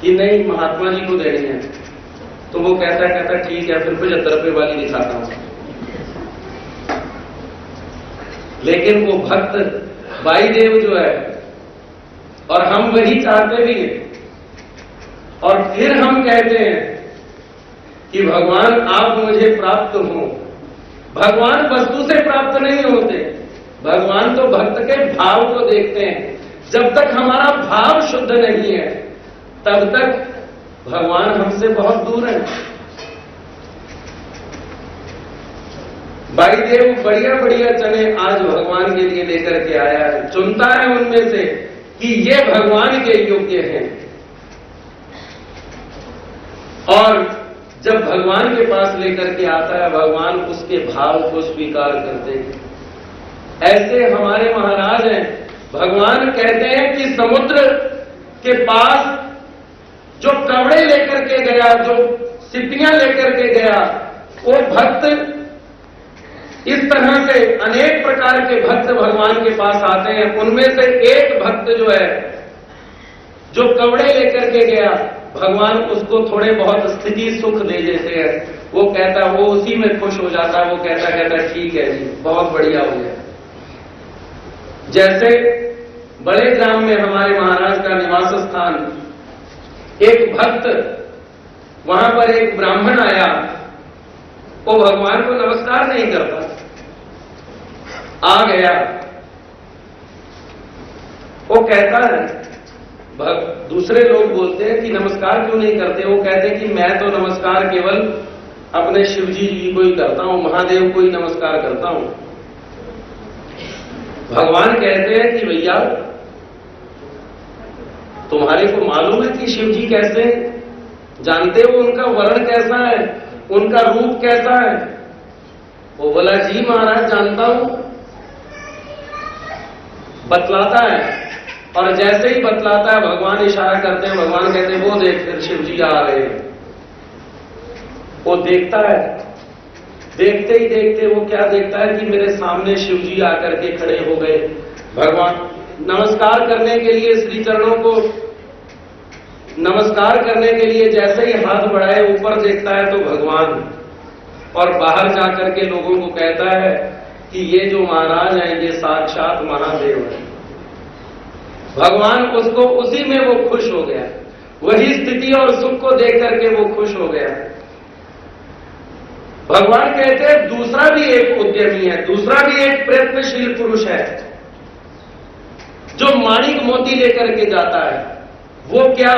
कि नहीं महात्मा जी को देनी है, तो वो कहता ठीक है फिर 75 रुपये वाली दिखाता हूं। लेकिन वो भक्त वायुदेव जो है, और हम वही चाहते भी हैं, और फिर हम कहते हैं कि भगवान आप मुझे प्राप्त हो। भगवान वस्तु से प्राप्त नहीं होते, भगवान तो भक्त के भाव को देखते हैं। जब तक हमारा भाव शुद्ध नहीं है तब तक भगवान हमसे बहुत दूर है। वायुदेव बढ़िया बढ़िया चने आज भगवान के लिए लेकर के आया है, चुनता है उनमें से कि ये भगवान के योग्य हैं। और जब भगवान के पास लेकर के आता है, भगवान उसके भाव को स्वीकार करते हैं। ऐसे हमारे महाराज हैं, भगवान कहते हैं कि समुद्र के पास जो कवड़े लेकर के गया, जो सिपियां लेकर के गया, वो भक्त, इस तरह से अनेक प्रकार के भक्त भगवान के पास आते हैं। उनमें से एक भक्त जो है, जो कवड़े लेकर के गया, भगवान उसको थोड़े बहुत स्थिति सुख दे देते हैं। वो कहता, वो उसी में खुश हो जाता है। वो कहता ठीक है जी, बहुत बढ़िया हो गया। जैसे बड़े ग्राम में हमारे महाराज का निवास स्थान, एक भक्त, वहां पर एक ब्राह्मण आया, वो भगवान को नमस्कार नहीं करता, आ गया, वो कहता है, दूसरे लोग बोलते हैं कि नमस्कार क्यों नहीं करते? वो कहते हैं कि मैं तो नमस्कार केवल अपने शिवजी जी को ही करता हूं, महादेव को ही नमस्कार करता हूं। भगवान कहते हैं कि भैया तुम्हारे को मालूम है कि शिवजी कैसे हैं? जानते हो उनका वर्ण कैसा है, उनका रूप कैसा है? वो बोला जी महाराज जानता हूं। बतलाता है, और जैसे ही बतलाता है भगवान इशारा करते हैं, भगवान कहते हैं वो देख फिर शिवजी आ रहे हैं। वो देखता है, देखते ही देखते वो क्या देखता है कि मेरे सामने शिवजी आकर के खड़े हो गए। भगवान नमस्कार करने के लिए, श्री चरणों को नमस्कार करने के लिए जैसे ही हाथ बढ़ाए, ऊपर देखता है तो भगवान, और बाहर जाकर के लोगों को कहता है कि ये जो महाराज हैं ये साक्षात महादेव हैं। भगवान उसको उसी में वो खुश हो गया, वही स्थिति और सुख को देख करके वो खुश हो गया। भगवान कहते हैं दूसरा भी एक उद्यमी है, दूसरा भी एक प्रयत्नशील पुरुष है, जो माणिक मोती लेकर के जाता है। वो क्या?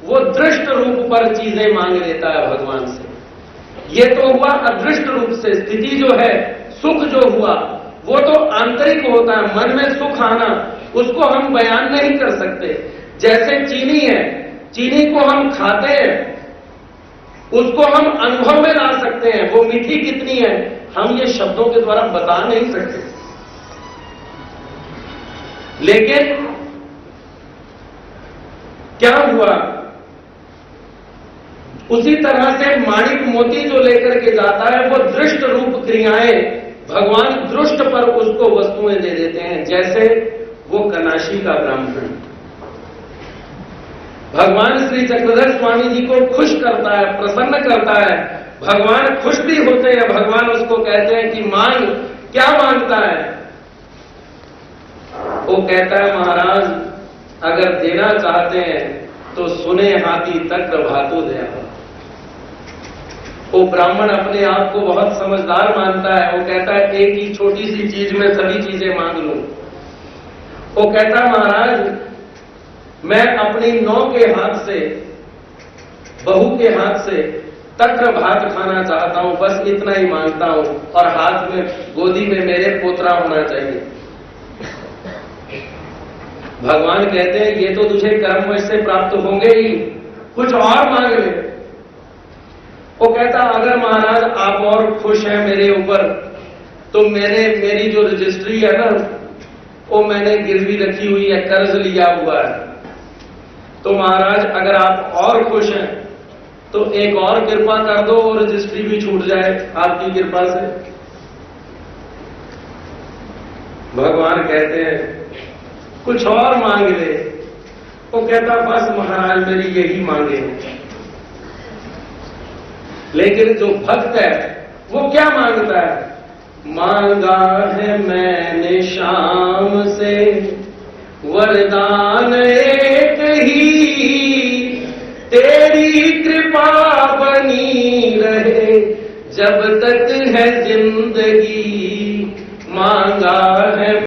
वो दृष्ट रूप पर चीजें मांग लेता है भगवान से। ये तो हुआ अदृष्ट रूप से। स्थिति जो है, सुख जो हुआ, वो तो आंतरिक होता है, मन में सुख आना, उसको हम बयान नहीं कर सकते। जैसे चीनी है, चीनी को हम खाते हैं, उसको हम अनुभव में ला सकते हैं, वो मीठी कितनी है हम ये शब्दों के द्वारा बता नहीं सकते। लेकिन क्या हुआ? उसी तरह से माणिक मोती जो लेकर के जाता है, वो दृष्ट रूप क्रियाएं भगवान दृष्ट पर उसको वस्तुएं दे देते हैं। जैसे वो कनाशी का ब्राह्मण भगवान श्री चक्रधर स्वामी जी को खुश करता है, प्रसन्न करता है। भगवान खुश भी होते हैं। भगवान उसको कहते हैं कि मांग, क्या मांगता है? वो कहता है महाराज अगर देना चाहते हैं तो सुने हाथी तक्र भातु दया। वो ब्राह्मण अपने आप को बहुत समझदार मानता है। वो कहता है एक ही छोटी सी चीज में सभी चीजें मांग लूं। वो कहता महाराज मैं अपनी नौ के हाथ से, बहू के हाथ से तक्र भात खाना चाहता हूं, बस इतना ही मांगता हूं, और हाथ में गोदी में मेरे पोतरा होना चाहिए। भगवान कहते हैं ये तो तुझे कर्मवश से प्राप्त होंगे ही, कुछ और मांग ले। वो कहता अगर महाराज आप और खुश हैं मेरे ऊपर तो मेरी जो रजिस्ट्री है ना, वो मैंने गिरवी रखी हुई है, कर्ज लिया हुआ है, तो महाराज अगर आप और खुश हैं तो एक और कृपा कर दो और रजिस्ट्री भी छूट जाए आपकी कृपा से। भगवान कहते हैं कुछ और मांग ले। वो कहता बस महाराज मेरी यही मांगे हैं। लेकिन जो भक्त है वो क्या मांगता है? मांगा है मैंने शाम से वरदान एक ही, तेरी कृपा बनी रहे जब तक है जिंदगी